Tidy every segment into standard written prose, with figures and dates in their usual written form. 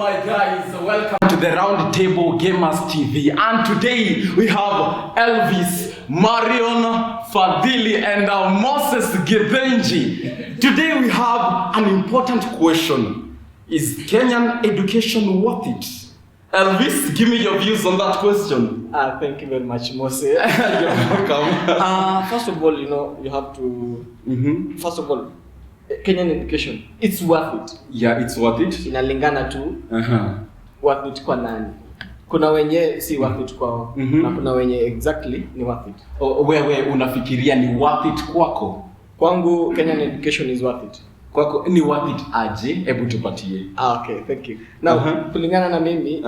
my guys, welcome to the Round Table Gamers TV. And today we have Elvis, Marion, Fadhili and Moses Gibenji. Today we have an important question. Is Kenyan education worth it? Elvis, give me your views on that question. Thank you very much, Moses. You're welcome. First of all, you have to... First of all, Kenyan education, it's worth it. Yeah, it's worth it. Inalingana tu, worth it kwa nani. Kuna wenye si worth it kwao, na kuna wenye exactly ni worth it. Wewe unafikiria ni worth it kwako? Kwangu, Kenyan education is worth it. Kwako ni worth it aje? Hebu tupatie. Okay, thank you. Now, kulingana na mimi,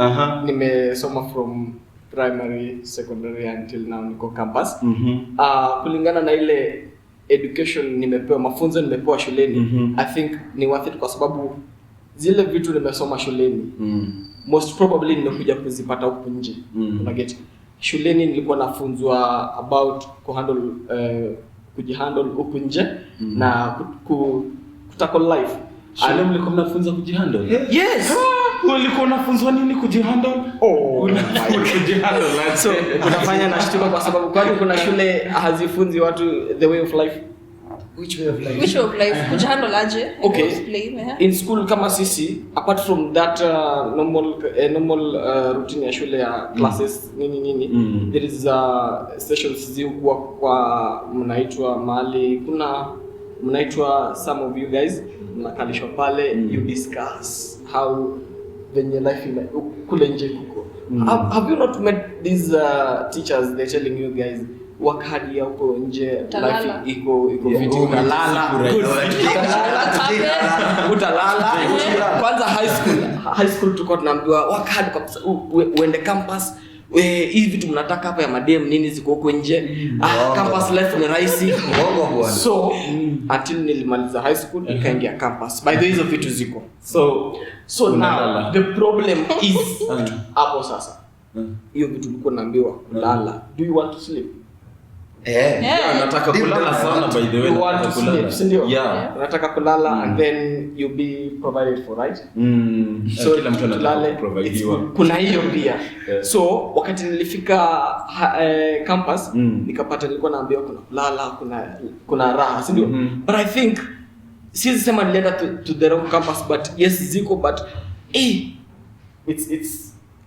nimesoma from primary, secondary until now niko campus. Kulingana na ile education nimepewa, mafunzo nimepewa shuleni, I think ni worth it kwa sababu zile vitu nimesoma shuleni, most probably nimekuja kuzipata huko nje. Unaget? Shuleni nilikuwa nafunzwa about kujihandle huko nje na kutackle life. Shule mlikuwa mnafunza kujihandle? Yes. Ulikuwa unafunzwa nini kujihandle? Kujihandle. So unafanya na shtuka kwa sababu kwani kuna shule hazifunzi watu the way of life. Which way of life? Which way of life? Kujihandle aje? Okay. In school kama sisi, apart from that normal routine ya shule ya classes nini, there is sessions zilikuwa kwa mnaitwa mahali mnaitwa some of you guys mnakalishwa pale, you discuss how venye life kule nje kuko. Have you not met these teachers? They're telling you guys work hard ya huko nje, life iko vitu utalala. Kwanza high school tulikuwa tunaambiwa work hard kabisa, uende campus. Hivi vitu mnataka hapa ya madem nini ziko huko nje. Campus life ni rahisi. So until nilimaliza high school nikaingia campus. By the way hizo vitu ziko. So now the problem is hapo sasa. Hiyo vitu tulikuwa naambiwa kulala. Do you want to sleep? Nataka kulala sana by the way. You want to sleep, sindio? Yeah. Unataka kulala and then you be provided for, right? So kila mtu anataka kuprovidiwa. Kuna hiyo pia. So wakati nilifika campus nikapata nilikuwa naambiwa kuna kulala, kuna raha, sindio? But I think siwezi sema nilienda to the wrong campus, but yes ziko, but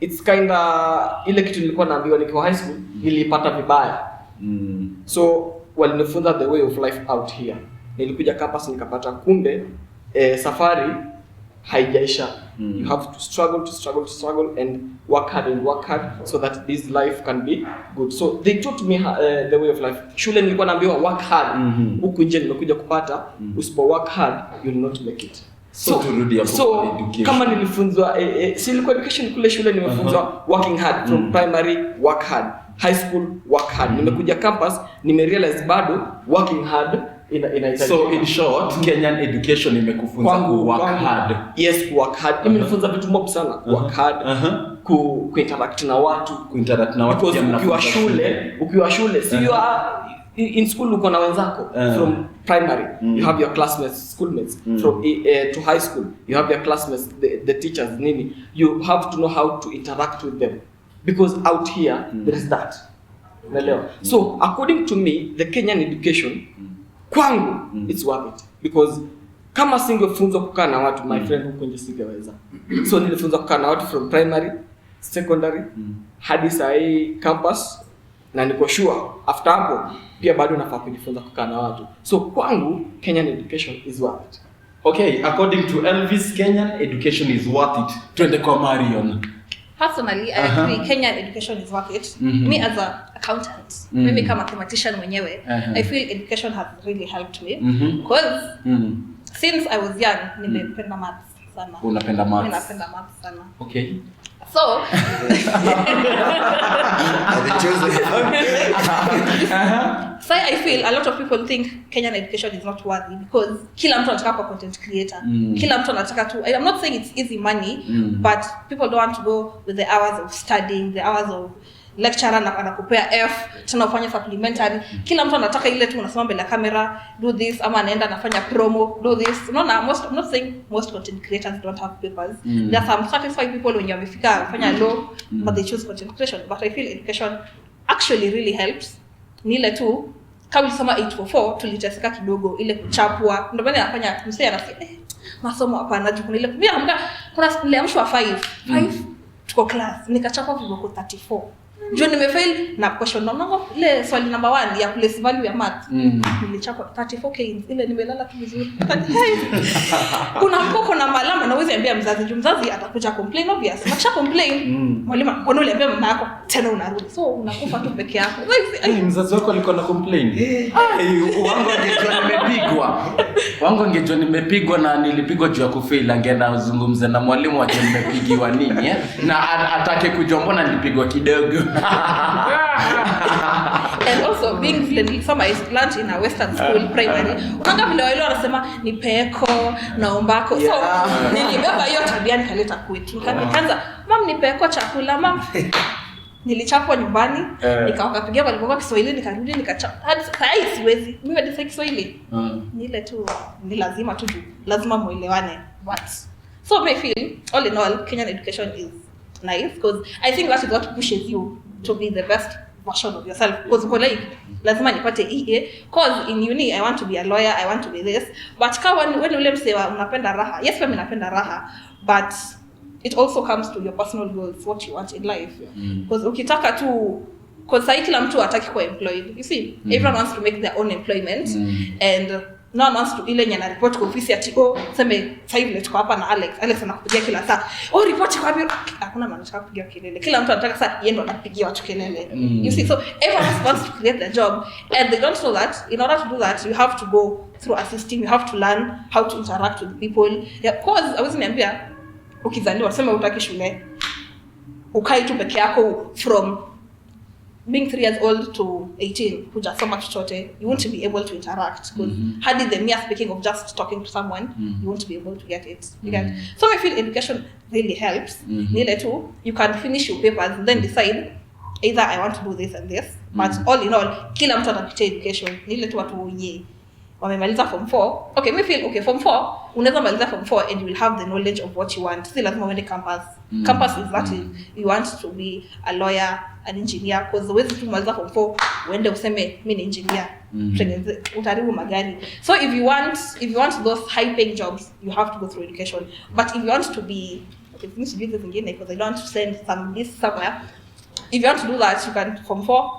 it's kinda ile kitu nilikuwa naambiwa nikiwa high school nilipata vibaya. So walinifunza the way of life out here. Nilikuja campus nikapata kumbe safari haijaisha. You have to struggle and work hard so that this life can be good. So they taught me the way of life. Shule nilikuwa naambiwa work hard. Huku nje nimekuja kupata usipo work hard you will not make it. So kama nilifunzwa si ilikuwa education kule shule nimefunzwa working hard from primary, work hard, high school, work hard. Nimekuja campus nimerealize bado working hard ina. So in short, Kenyan education imekufunza work hard. Yes, work hard. Imenifunza vitu mob sana. Work hard, ku-interact na watu. Because ukiwa shule, so you are in school uko na wenzako from primary, you have your classmates, schoolmates. From to high school, you have your classmates, the teachers nini. You have to know how to interact with them. Because out here, there is that. So, according to me, the Kenyan education, kwangu, it's worth it. Because kama singefunzwa kukaa na watu, my friend huko nje singeweza. So, nilifunzwa kukaa na watu from primary, secondary, hadi sahi campus, na niko sure, after hapo, pia bado nafaa kujifunza kukaa na watu. So, kwangu, Kenyan education is worth it. Okay, according to Elvis, Kenyan education is worth it. Twende kwa Marion. Personally, I agree. Kenyan education is worth it. Me as an accountant, maybe kama mathematician mwenyewe, I feel education has really helped me. Because since I was young, nimependa maths sana. Unapenda maths? Ninapenda maths sana. Okay. So, so I feel a lot of people think Kenyan education is not worthy because kila mtu anataka kuwa content creator. Kila mtu anataka to, I'm not saying it's easy money, but people don't want to go with the hours of studying, the hours of lecturer na anakupea F tena ufanye supplementary. Kila mtu anataka ile tu unasema mbele ya camera do this ama anaenda anafanya promo do this. Unaona I'm not saying most content creators don't have papers. There are some satisfied people when wamefika kufanya law but they choose content creation. But I feel education actually really helps. Ni ile tu kama ulisema 844 tuliteseka kidogo ile kuchapwa. Ndio maana nafanya msee anasema masomo hapana jukumu ile. Mimi kuna niliamshwa 5 tuko class nikachapa viboko 34. Juu nimefail na question nango ile swali number 1 ya place value ya math. Nilichapa 34k ile nimelala tu vizuri. Kuna mkoko na malama na uweze ambia mzazi juu mzazi atakuja complain obvious. Nakisha complain mwalimu mbona uliambia mama yako tena unarudi. So unakufa tu peke yako. Mzazi wako alikuwa na complain. Wangu angejua nimepigwa na nilipigwa juu ya kufail angeenda uzungumze na mwalimu aje nimepigiwa nini na atake kujua mbona nilipigwa kidogo. And also being friendly, so I learned in a western school primary. Unanga vile wale wanasema ni peko naombako. So nilibeba hiyo tabia nikaleta kwetu. Nikaanza mam ni peko chakula mam. Nilichapwa nyumbani, nikapigia walipokuwa Kiswahili nikarudi nikachapa. Hadi sasa siwezi. Mimi hadi sasa Kiswahili. Ni ile tu ni lazima tu lazima muelewane. But so I feel all in all Kenyan education is nice because I think that is what pushes you to be the best version of yourself. Because uko like lazima nipate EA because in uni I want to be a lawyer, I want to be this. But kama when ule msewa unapenda raha. Yes, mimi napenda raha, but it also comes to your personal goals, what you want in life. Because ukitaka tu because kila mtu hataki kuwa employed. You see, everyone wants to make their own employment and no one wants to ile nyana report kwa ofisi ati sema sasa hivi tuko hapa na Alex anakupigia kila saa report kwa wapi hakuna maana ya kupigia kelele kila mtu anataka sasa yeye ndo anapigia watu kelele. You see, so everyone wants to create their job and they don't know that in order to do that you have to go through a system, you have to learn how to interact with people. Yeah, cause I was niambia ukizaliwa sema utaki shule ukai tu peke yako from being 3 years old to 18 hujasoma chochote, you won't be able to interact because hadi the mere speaking of just talking to someone you won't be able to get it. You get? So I feel education really helps. Nile tu you can finish your papers and then decide either I want to do this and this, but all in all kila mtu anapitia education. Nile tu watu wenye wamemaliza form 4. Okay, me feel okay form 4 unaweza maliza form 4 and you will have the knowledge of what you want. Si lazima uende campus. Campus is that you want to be a lawyer, an engineer, because the way to maliza form 4 uende useme mimi ni engineer. Utaribu magari. So if you want those high paying jobs you have to go through education. But if you want to be okay, finish this again because I don't want to send some list somewhere. If you want to do that you can form 4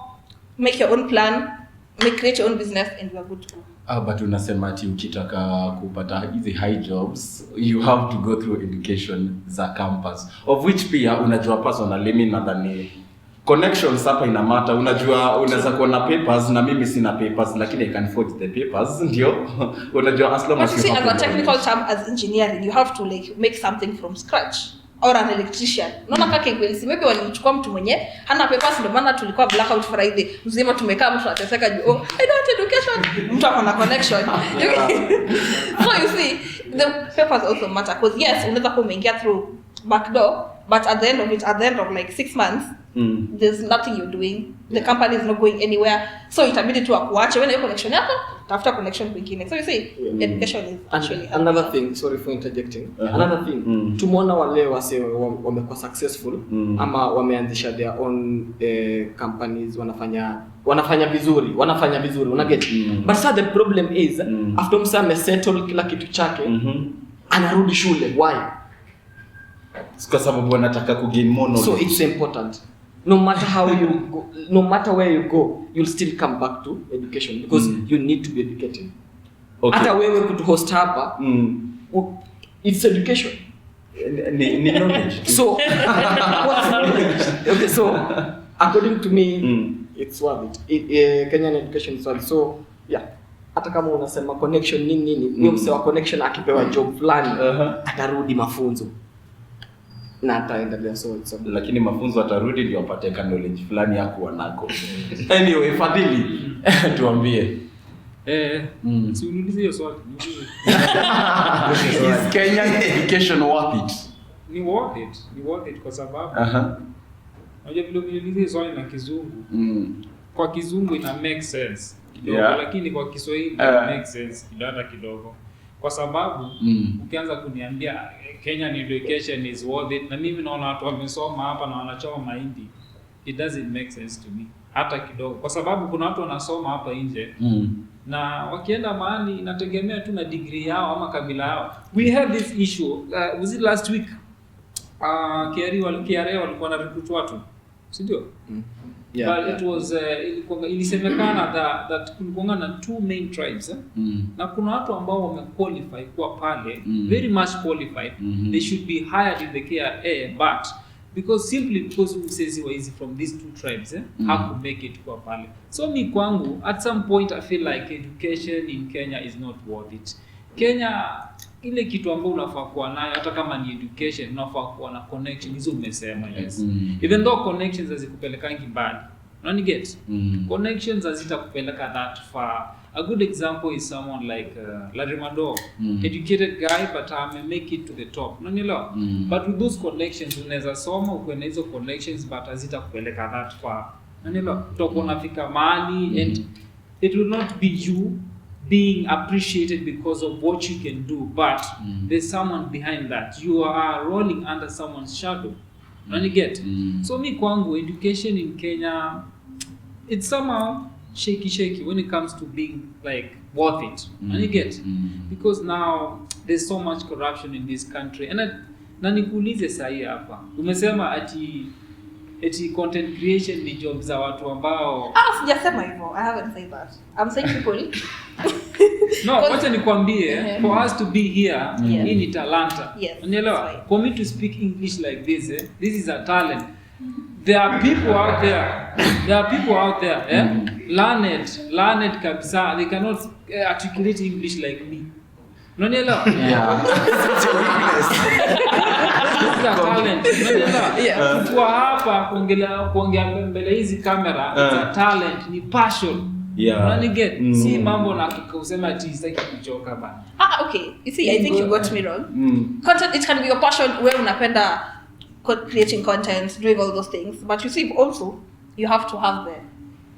make your own plan, create your own business and you are good to go. But unasema ati ukitaka kupata hizi high jobs you have to go through education za campus, of which pia unajua personally mimi nadhani connections hapa ina matter. Unajua unaweza kuwa na papers na mimi sina papers lakini I can forge the papers, ndio unajua as long as you have a technical term as engineering you have to like make something from scratch or an electrician. Unaona kaka kweli maybe walimchukua mtu mwenye hana papers ndio maana tulikuwa blackout Friday mzima tumekaa mtu anateseka juu I don't education mtu akona connection. So you see the papers also matter because yes unaweza kuwa umeingia through back door but at the end of like 6 months there's nothing you're doing, the company is not going anywhere, so itabidi tu akuache wewe na connection yako tafuta connection kwingine. So you see education is actually another thing, sorry for interjecting. Another thing tumeona wale wase wamekuwa successful ama wameanzisha their own companies wanafanya vizuri una get but so the problem is after msame settle kila kitu chake anarudi shule. Why? Kwa sababu wanataka ku gain more knowledge. So it's important no matter how you go, no matter where you go you'll still come back to education because you need to be educated. Okay. Hata wewe kuhost hapa it's education. Ni knowledge. So what's knowledge? Okay, so according to me it's worth it. Kenyan education is worth it. So yeah, hata kama unasema connection nini ni msewa connection akipewa job fulani atarudi mafunzo na ataendelea so lakini mafunzo atarudi ndio apate knowledge fulani yako wanako. Anyway, Fadhili tuambie si uniulize hiyo swali. Is Kenyan education worth it? Ni worth it kwa sababu Unajua vile uliuliza swali na Kizungu. Kwa Kizungu ina make sense kidogo, lakini kwa Kiswahili ina make sense kidogo. Kwa sababu ukianza kuniambia Kenyan education is worth it, na mimi naona watu wamesoma hapa na wanachoma mahindi, it doesn't make sense to me hata kidogo, kwa sababu kuna watu wanasoma hapa nje na wakienda mahali inategemea tu na degree yao ama kabila yao. We had this issue was it last week, KRA walikuwa na recruit watu, si ndio? But it was ilisemekana that kulikuwa na two main tribes na kuna watu ambao wamequalify kuwa pale, very much qualified, they should be hired in the KRA, but simply because usezi wa easy from these two tribes have to make it kuwa pale. So mi kwangu at some point I feel like education in Kenya is not worth it. Kenya ile kitu ambayo unafaa kuwa nayo hata kama ni education, unafaa kuwa na connection hizo umesema. Even though connections hazikupelekangi mbali, unani get connections hazitakupeleka that far. A good example is someone like Larry Mado, educated guy but make it to the top, unanielewa? But with those connections unaweza soma uko na hizo connections but hazitakupeleka that far, unanielewa? Utakuwa unafika mahali and it will not be you being appreciated because of what you can do, but there's someone behind that. You are rolling under someone's shadow. You get? So me kwangu, education in Kenya, it's somehow shaky when it comes to being like worth it. You get? Because now there's so much corruption in this country. And na nikuulize sahi hapa, umesema ati content creation ni job za watu ambao sijasema hivyo. I haven't said that. I'm saying people no, wacha nikwambie, for us to be here in Talanta. Unaelewa? For me to speak English like this, this is a talent. There are people out there, learned kabisa, they cannot articulate English like me. Unaelewa? This is a talent. Unaelewa? Kwa hapa kuongea mbele hizi kamera, it's a talent, ni passion. Unani get? Si mambo na kusema ati sitaki kuchoka bana. Okay. You see, I think you got me wrong. Content, it can be your passion where unapenda creating content, doing all those things, but you see also you have to have the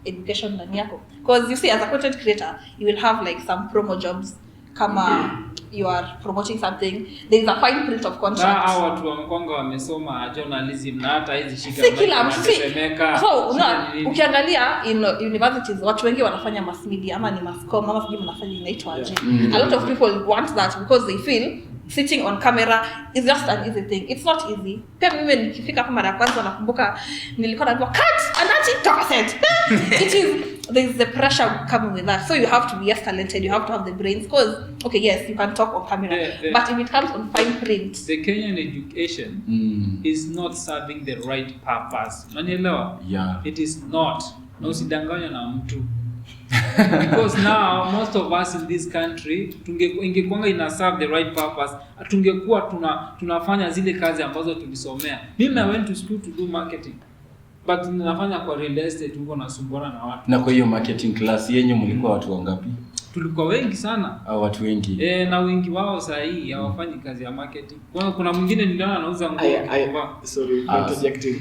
education ndani yako, because you see as a content creator you will have like some promo jobs kama you are promoting something, there is a fine print of contract. Hao watu wamkonga wamesoma journalism na hata hizi shika si kila mtu. So ukiangalia in universities watu wengi wanafanya mass media ama ni masscom ama sijui wanafanya inaitwa aje. A lot of people want that because they feel sitting on camera is just an easy thing. It's not easy. Pia mimi nikifika kwa mara ya kwanza nakumbuka nilikuwa naambiwa cut and that's it, talk set. It is, there is the pressure coming with that. So you have to be talented, you have to have the brains, because okay, yes, you can talk on camera, but if it comes on fine print, the Kenyan education is not serving the right purpose. Unanielewa? It is not. Na usidanganywe na mtu. Because now most of us in this country ingekuanga ina serve the right purpose, tungekuwa tunafanya zile kazi ambazo tulisomea. Mimi I went to school to do marketing, but ninafanya kwa real estate, huko nasumbuana na watu. Na kwa hiyo marketing class yenyu mlikuwa watu wangapi? Tulikuwa wengi sana. Watu wengi. Na wengi wao saa hii hawafanyi kazi ya marketing. Kuna mwingine niliona anauza nguo. Sorry, interjecting.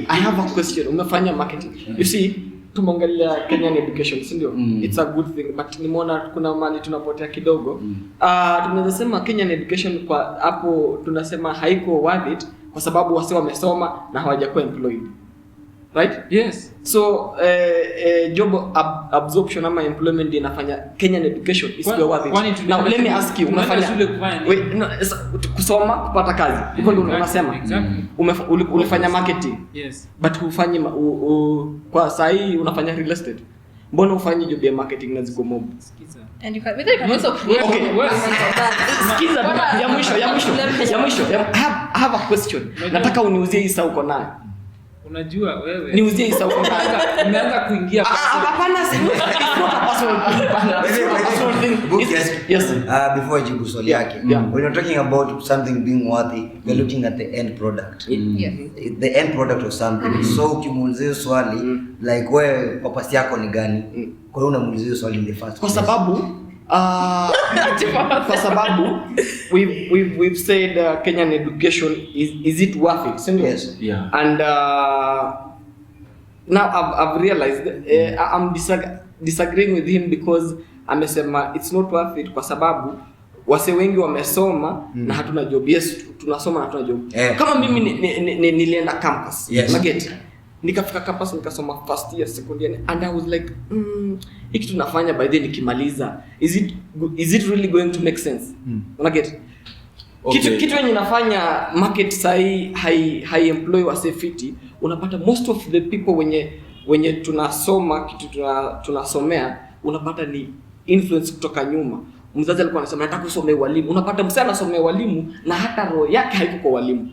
I have a question. Umefanya marketing. You see, tumeongelea Kenyan education, si ndio? It's a good thing, but nimeona kuna mali tunapotea kidogo. Tunaweza sema Kenyan education kwa hapo tunasema haiko worth it kwa sababu wase wamesoma na hawajakuwa employed. Right? Yes. So job absorption ama employment inafanya Kenyan education is not worth it. Now let me ask you, unafanya kusoma kupata kazi. Hivyo ndio unasema. Ulifanya marketing. Yes. But hufanyi kwa saa hii unafanya real estate. Mbona ufanyi job ya marketing na ziko mob? Skiza. And you can also create. Okay. Skiza ya mwisho. I have a question. Nataka uniuzie hii saa uko nayo. Unajua wewe niuzie hii sauti umeanza kuingia hapana yes before jibu swali yake when you're talking about something being worthy you're looking at the end product. The end product of something. So ukimuulizia swali like wewe purpose yako ni gani, kwa hiyo unamuulizia swali in the first kwa sababu Kwa sababu we've said Kenyan education is it worth it? Yes. Yeah. And now I've realized I'm disagreeing with him because amesema it's not worth it kwa sababu wase wengi wamesoma na hatuna job. Yes, tunasoma na hatuna job. Kama mimi nilienda campus. Yes. Nikafika campus nikasoma first year, second year, and I was like hiki tunafanya by then nikimaliza is it really going to make sense? Unaget? Okay. Kitu yenye nafanya market sai high employee wa safety, unapata most of the people wenye tunasoma kitu tunasomea unapata ni influence kutoka nyuma. Mzazi alikuwa anasema nataka kusomea walimu. Unapata msee anasomea walimu na hata roho yake haiko kwa walimu.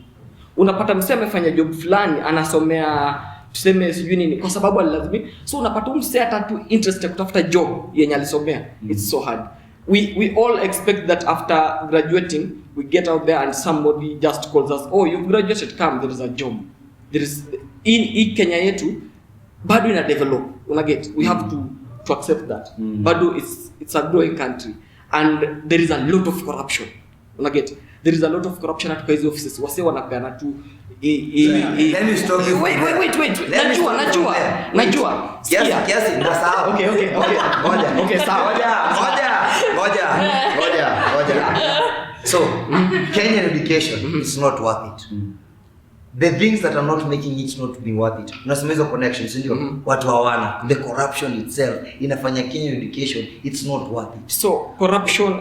Unapata msee amefanya job fulani anasomea tuseme sijui nini kwa sababu alilazimi. So unapata msee hata tu interest ya kutafuta job yenye alisomea. It's so hard. We all expect that after graduating we get out there and somebody just calls us, oh you've graduated, come, there is a job. There is in Kenya yetu bado ina develop. Unaget? We have to accept that. Bado it's a growing country and there is a lot of corruption. Unaget? There is a lot of corruption at hizo offices. Wase wanapeana tu Let me stop you. Wait. Najua. Yes, nasahau. Okay. Ngoja. Okay, sawa. Ngoja. So, Kenyan education is not worth it. The things that are not making it not be worth it. Unasema hizo connections ndio watu hawana. The corruption itself inafanya Kenyan education it's not worth it. So, corruption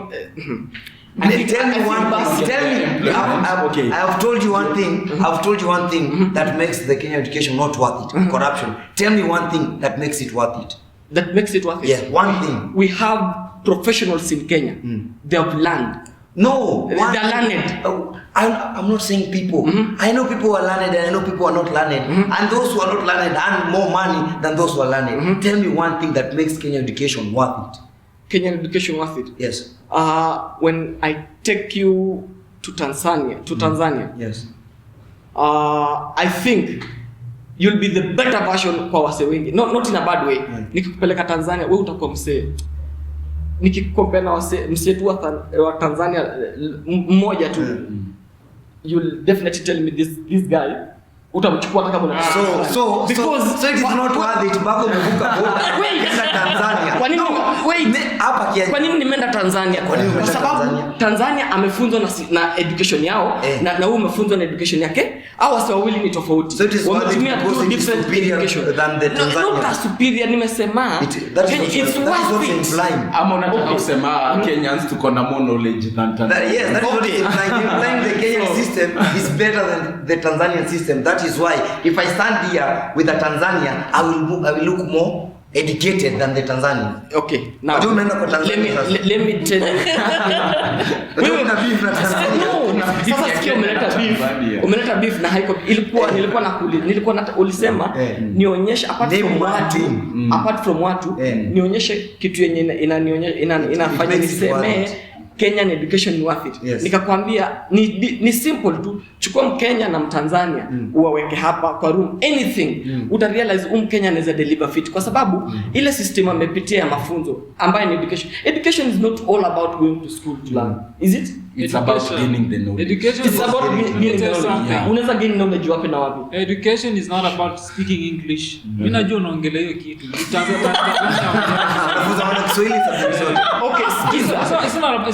Tell me one thing. I have told you one thing that makes the Kenyan education not worth it. Corruption. Tell me one thing that makes it worth it. That makes it worth it? Yes, one thing. We have professionals in Kenya. They have learned. No, they're learned. I'm not saying people. I know people who are learned and I know people who are not learned. And those who are not learned earn more money than those who are learned. Tell me one thing that makes Kenyan education worth it. Kenyan education worth it? Yes. When I take you to Tanzania. Yes. I think you'll be the better version kwa wase wengi. Not in a bad way. Nikikupeleka Tanzania, wewe utakuwa msee. Nikikompare na msee tu wa Tanzania mmoja tu. You'll definitely tell me this guy utamchukua hata kama so it is not worth it bako umevuka boda kwenda Tanzania. Kwa nini hapa Kenya? Kwa nini nimeenda Tanzania? Kwa sababu Tanzania amefunzwa na education yao na wewe umefunzwa na education yake. Hao wasi wawili ni tofauti. So it is wametumia two different education than the Tanzania. Not a superior, nimesema it's worth it. Ama unataka kusema Kenyans tuko na more knowledge than Tanzania. Yes, that is what it is implying. The Kenyan system is better than the Tanzanian system. That is why if I stand here with a Tanzania, I will look more educated than the Tanzanian. Okay, now let me tell you. Wewe na beef na Tanzania. Sasa sikia umeleta beef na haiko nilikuwa ulisema nionyeshe apart from watu nionyeshe kitu yenye inafanya niseme Kenyan education ni worth it. Yes. Nikakwambia ni simple tu. Chukua Mkenya na Mtanzania uwaweke hapa kwa room anything. Utarealize Mkenya anaweza deliver fit kwa sababu ile system amepitia ya mafunzo ambayo ni education. Education is not all about going to school to learn. Is it? It's about gaining the knowledge. Education is about gaining the knowledge. Unaweza gain knowledge wapi na wapi? Education is not about speaking English. Mimi najua unaongelea hiyo kitu. Okay, it's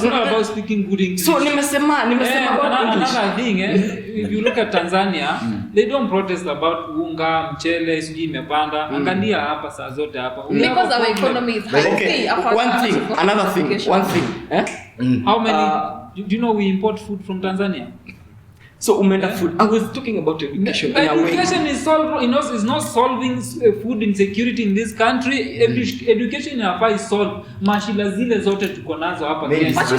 not about speaking good English. So nimesema about English. Another thing, if you look at Tanzania, they don't protest about unga, mchele, sijui imepanda. Angalia hapa saa zote hapa. Because our economy is high. Okay, one thing. How many do you know we import food from Tanzania? So umeenda food. I was talking about education. Education is not solving food insecurity in this country. Education inafai solve mashida zile zote tuko nazo hapa Kenya. But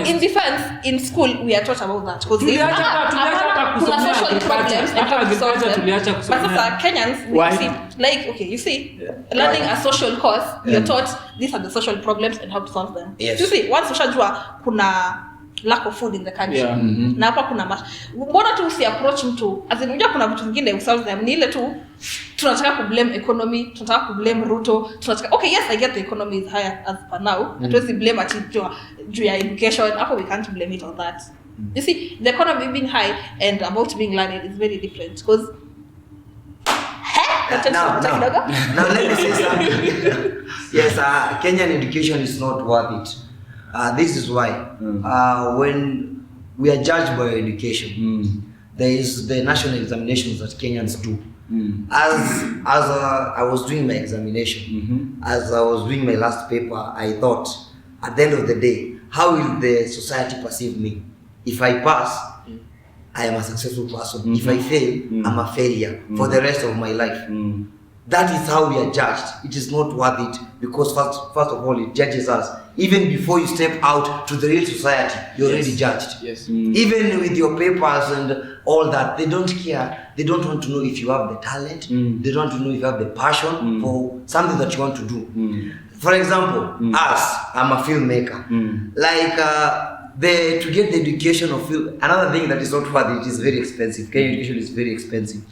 in defense, in school we are taught about that because kuna social problems and how to solve them. But sasa Kenyans, you see, learning a social course, you're taught these are the social problems and how to solve them. Yes. You see, once ushajua kuna lack of food in the country. Yeah. Na hapa kuna mbona tu usi approach mtu unajua kuna vitu vingine usolve them ni ile tu tunataka ku blame economy, tunataka ku blame Ruto, tunataka okay, yes, I get the economy is higher as per now. Hatuwezi blame ati juu ya education. Hapo we can't blame it on that. You see, the economy being high and about being learned is very different because now let me say something. Yes, Kenyan education is not worth it. This is why when we are judged by education, there is the national examinations that Kenyans do. As I was doing my examination, as I was doing my last paper, I thought at the end of the day, how will the society perceive me? If I pass, I am a successful person. If I fail, I'm a failure for the rest of my life. That is how we are judged. It is not worth it because first of all, it judges us. Even before you step out to the real society, you're already judged. Yes. Even with your papers and all that, they don't care. They don't want to know if you have the talent. They don't want to know if you have the passion for something that you want to do. For example, I'm a filmmaker. Like to get the education of film, another thing that is not worth it is very expensive. Kenyan education is very expensive.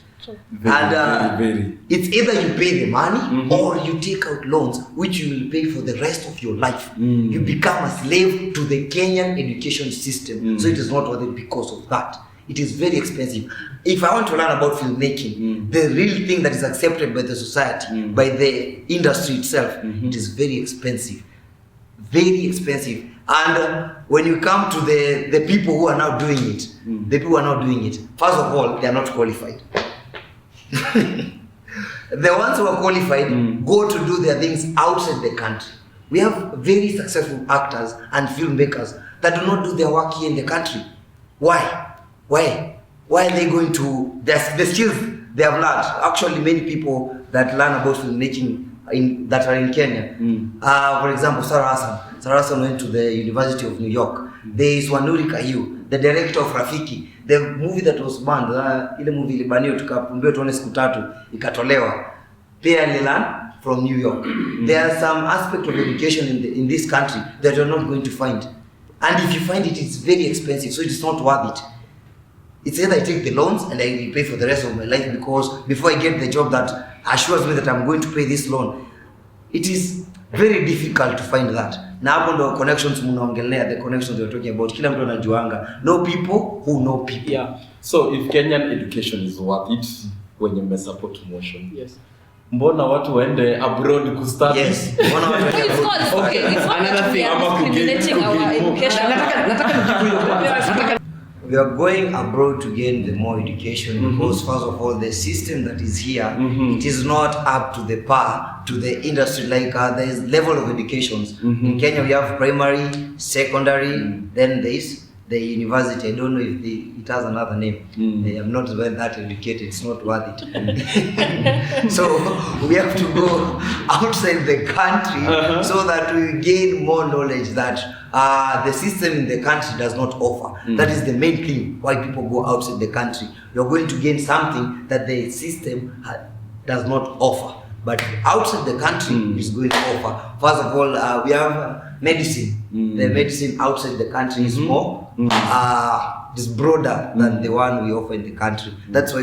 Very. It's either you pay the money or you take out loans, which you will pay for the rest of your life. You become a slave to the Kenyan education system. So it is not worth it because of that. It is very expensive. If I want to learn about filmmaking, the real thing that is accepted by the society, by the industry itself, it is very expensive. Very expensive. And when you come to the people who are now doing it, first of all, they are not qualified. The ones who are qualified go to do their things outside the country. We have very successful actors and filmmakers that do not do their work here in the country. Why are they going to the skills they have learned? Actually, many people that learn about filmmaking that are in Kenya, for example, Sarah Hassan went to the University of New York. There is Wanuri Kahiu, the director of Rafiki, the movie that was banned, ile movie ilibaniwa tukaambiwa tuone siku 3 ikatolewa. They learn from New York. There are some aspect of education in this country that you're not going to find. And if you find it, it's very expensive, so it's not worth it. It's either I take the loans and I will pay for the rest of my life, because before I get the job that assures me that I'm going to pay this loan, it is very difficult to find that. Na hapo ndo connections mnaongelea, the connections you're talking about. Kila mtu anajuanga. Know people who know people. Yeah. So if Kenyan education is worth it, when you support motion. Yes. Mbona watu waende abroad kustudy? Yes. Mbona watu waende abroad? Okay, another thing about discriminating our education. Nataka we are going abroad to gain the more education, because first of all, the system that is here, it is not up to the par to the industry. Like there is level of educations. In Kenya we have primary, secondary, then there is the university. I don't know if it has another name. I'm not well that educated. It's not worth it. So we have to go outside the country so that we gain more knowledge that the system in the country does not offer. That is the main thing why people go outside the country. You're going to gain something that the system does not offer. But outside the country is going to offer. First of all, we have medicine. The medicine outside the country is more, is broader than the one we offer in the country. That's why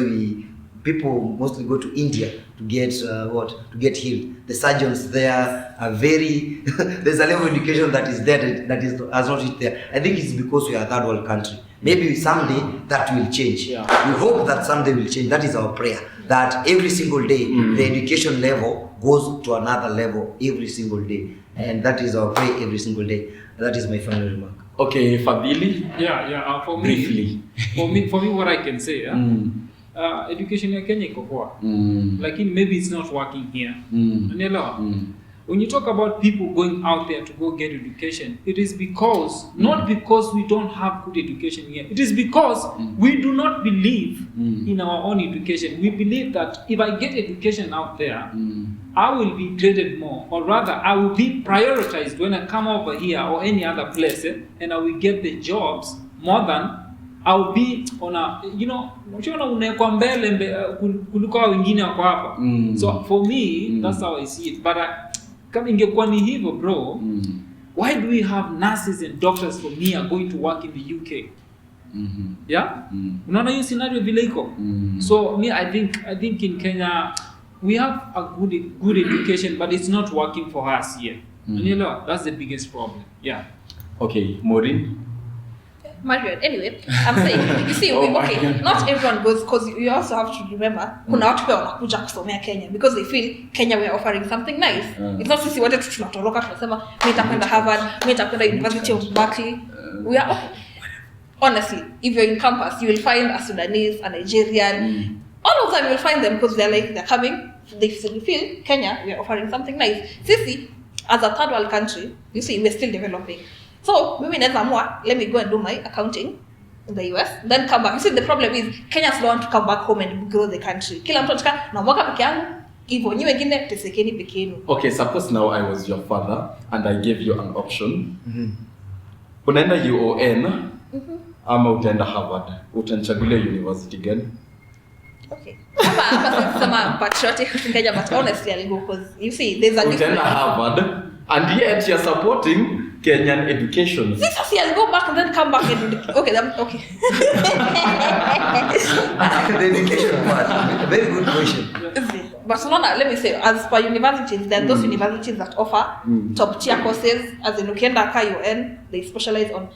people mostly go to India to get to get healed. The surgeons there are very there's a level of education that is there that is not reached there. I think it's because we are a third world country. Maybe someday that will change. We hope that someday will change. That is our prayer. That every single day the education level goes to another level every single day, and that is our prayer every single day. That is my final remark. Okay, Fadhili. For me, briefly. for me, what I can say, education in Kenya iko poa, lakini maybe it's not working here. Unaelewa? When you talk about people going out there to go get education, it is because, not because we don't have good education here. It is because we do not believe in our own education. We believe that if I get education out there, I will be graded more, or rather I will be prioritized when I come over here or any other place, and I will get the jobs more than I'll be on a, unaona unawekwa mbele kuliko wengine wako hapa. So for me, that's how I see it. But kama ingekuwa ni hivyo bro, Why do we have nurses and doctors from here going to work in the UK? Yeah? Unaona hiyo scenario vile iko? So me I think in Kenya we have a good education, but it's not working for us here. Unielewa? That's the biggest problem. Yeah. Okay, Maureen. Marion, anyway, I'm saying, you see, okay, not everyone goes, because you also have to remember, kuna watu pia wanakuja kusomea Kenya because they feel Kenya we are offering something nice. It's not sisi wote tunatoroka tunasema mimi nitakwenda Harvard, mimi nitakwenda University of Berkeley. We are honestly, if you're in campus, you will find a Sudanese, a Nigerian, all of them you will find them because they're coming, they feel Kenya we are offering something nice. Sisi, as a third world country, you see, we're still developing. So, maybe let me go and do my accounting in the US, then come back. You see, the problem is Kenyans don't want to come back home and grow the country. Kila mtu anataka na mwaka peke yangu, hivyo nyi wengine tesekeni peke yenu. Okay, suppose now I was your father and I gave you an option. Unaenda UON ama utaenda Harvard? Utanichagulia university gani? Okay. Hapa sema patriotic Kenya, but honestly I'll go because you see there's a difference. Utaenda Harvard and yet you're supporting Kenyan education. See, I'll go back and then come back and okay. The education part, a very good question. Barcelona, let me say, as per universities, there are those universities that offer top tier courses. As in ukienda KUN, they specialize on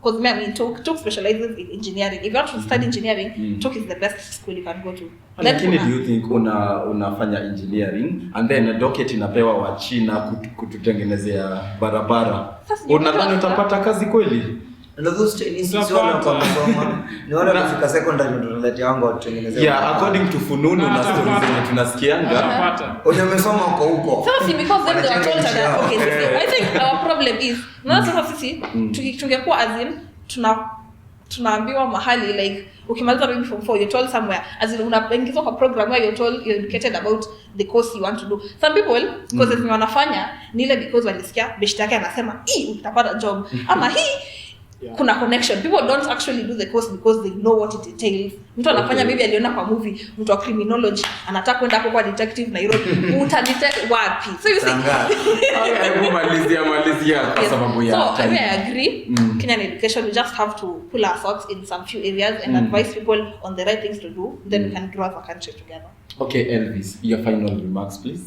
because I mean TUK specializes in engineering. If you want to study engineering, TUK is the best school you can go to. Lakini do you think unafanya engineering and then docket inapewa wa China kututengenezea barabara? Unadhani utapata kazi kweli? And those Chinese wale wanasoma ni wale wanafika secondary ndio tunaletea wangu watutengenezea. Yeah, according to fununu na stories zenye tunasikianga. Umesoma huko. So see, because then they are told that okay, I think our problem is not sasa sisi tungekuwa as in tunaambiwa mahali like ukimaliza maybe from 4 you're told somewhere as in unaingizwa kwa program where you're educated about the course you want to do. Some people courses ni wanafanya ni ile because walisikia beshte yake anasema utapata job ama kuna connection. People don't actually do the course because they know what it entails. Mtu anafanya maybe aliona kwa movie mtu wa criminology anataka kwenda kwa detective Nairobi. Utadetect wapi? So you see. Malizia kwa sababu ya so I agree. Kenyan education, we just have to pull our thoughts in some few areas and advise people on the right things to do. Then we can grow as a country together. Okay, Elvis, your final remarks, please.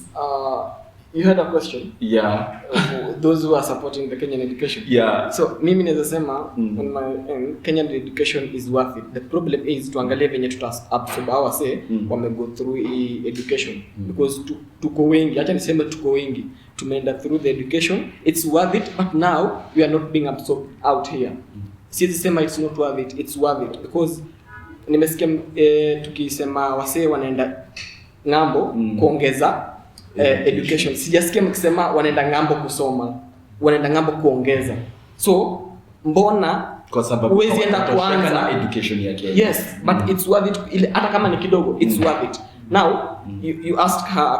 You had a question? Yeah. Those who are supporting the Kenyan education. Yeah. So mimi naweza sema on my end, Kenyan education is worth it. The problem is tuangalie venye tuta-absorb our say wame-go through education because tuko wengi, acha niseme tuko wengi, tumeenda through the education, it's worth it, but now we are not being absorbed out here. Siwezi sema it's not worth it, it's worth it because nimesikia tukisema wasee wanaenda ngambo kuongeza education. Sijasikia mkisema wanaenda ngambo kusoma, wanaenda ngambo kuongeza. So mbona kwa sababu huwezi enda kuanza education ya Kenya? Yes, but it's worth it. Hata kama ni kidogo, it's worth it. Now you ask her